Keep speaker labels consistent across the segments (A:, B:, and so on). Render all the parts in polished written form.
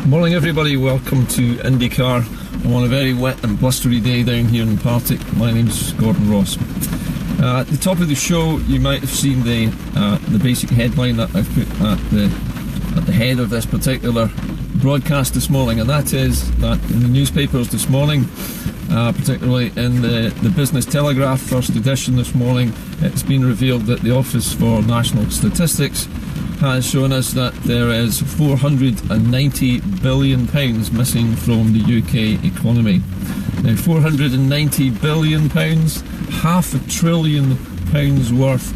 A: Morning everybody, welcome to IndyCar on a very wet and blustery day down here in Partick. My name's Gordon Ross. At the top of the show you might have seen the basic headline that I've put at the head of this particular broadcast this morning, and that is that in the newspapers this morning, particularly in the Business Telegraph first edition this morning, it's been revealed that the Office for National Statistics has shown us that there is £490 billion missing from the UK economy. Now, £490 billion, £500 billion worth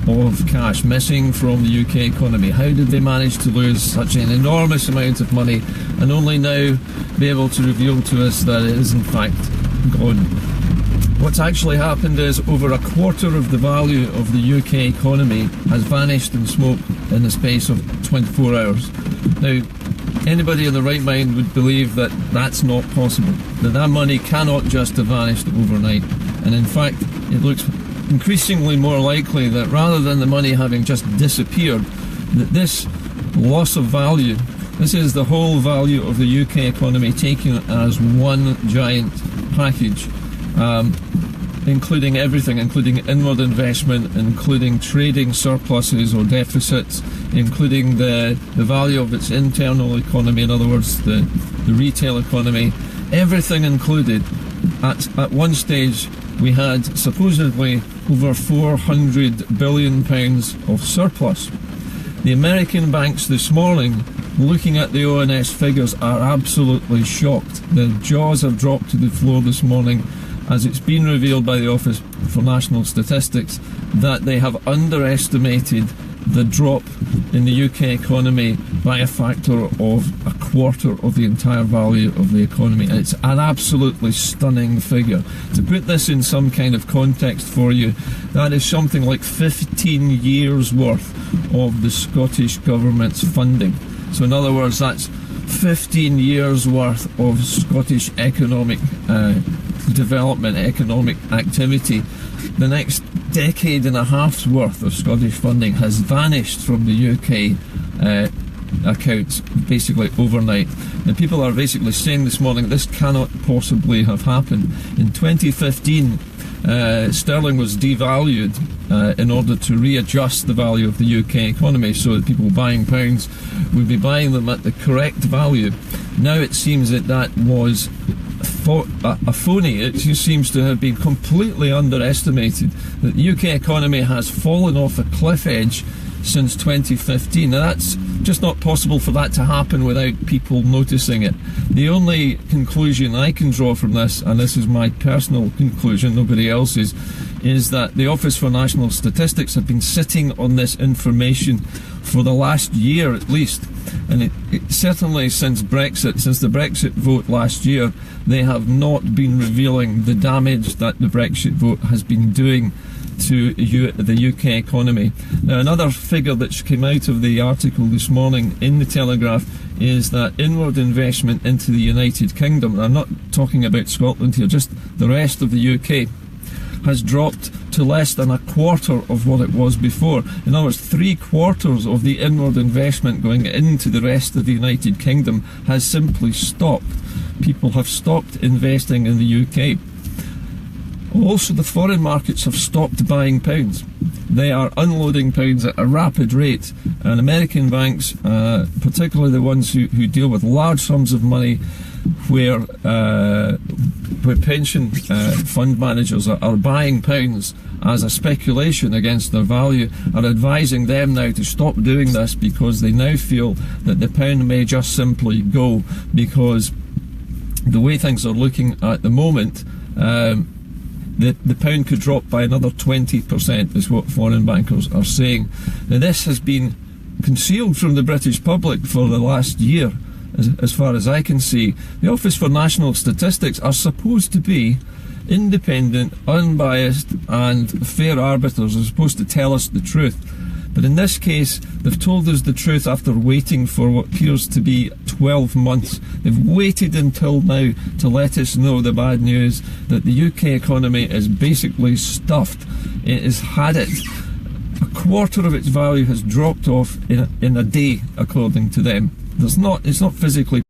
A: of cash missing from the UK economy. How did they manage to lose such an enormous amount of money and only now be able to reveal to us that it is in fact gone? What's actually happened is over a quarter of the value of the UK economy has vanished in smoke in the space of 24 hours. Now, anybody in the right mind would believe that that's not possible, that money cannot just have vanished overnight. And in fact, it looks increasingly more likely that rather than the money having just disappeared, that this loss of value, this is the whole value of the UK economy taken as one giant package. Including everything, including inward investment, including trading surpluses or deficits, including the value of its internal economy, in other words, the retail economy, everything included. At one stage, we had supposedly over £400 billion of surplus. The American banks this morning, looking at the ONS figures, are absolutely shocked. Their jaws have dropped to the floor this morning, as it's been revealed by the Office for National Statistics that they have underestimated the drop in the UK economy by a factor of a quarter of the entire value of the economy. And it's an absolutely stunning figure. To put this in some kind of context for you, that is something like 15 years worth of the Scottish Government's funding. So in other words, that's 15 years worth of Scottish economic development, economic activity. The next decade and a half's worth of Scottish funding has vanished from the UK accounts basically overnight. And people are basically saying this morning this cannot possibly have happened. In 2015, sterling was devalued in order to readjust the value of the UK economy so that people buying pounds would be buying them at the correct value. Now it seems that was a phony. It just seems to have been completely underestimated, that the UK economy has fallen off a cliff edge since 2015. Now that's just not possible for that to happen without people noticing it. The only conclusion I can draw from this, and this is my personal conclusion, nobody else's, is that the Office for National Statistics have been sitting on this information for the last year at least. And it certainly since the Brexit vote last year, they have not been revealing the damage that the Brexit vote has been doing to the UK economy. Now, another figure that came out of the article this morning in the Telegraph is that inward investment into the United Kingdom, I'm not talking about Scotland here, just the rest of the UK, has dropped to less than a quarter of what it was before. In other words, 3/4 of the inward investment going into the rest of the United Kingdom has simply stopped. People have stopped investing in the UK. Also, the foreign markets have stopped buying pounds. They are unloading pounds at a rapid rate, and American banks, particularly the ones who deal with large sums of money, where pension fund managers are buying pounds as a speculation against their value, are advising them now to stop doing this because they now feel that the pound may just simply go, because the way things are looking at the moment, the pound could drop by another 20%, is what foreign bankers are saying. Now, this has been concealed from the British public for the last year, as far as I can see. The Office for National Statistics are supposed to be independent, unbiased and fair arbiters. They're supposed to tell us the truth. But in this case, they've told us the truth after waiting for what appears to be 12 months. They've waited until now to let us know the bad news, that the UK economy is basically stuffed. It has had it. A quarter of its value has dropped off in a day, according to them. It's not physically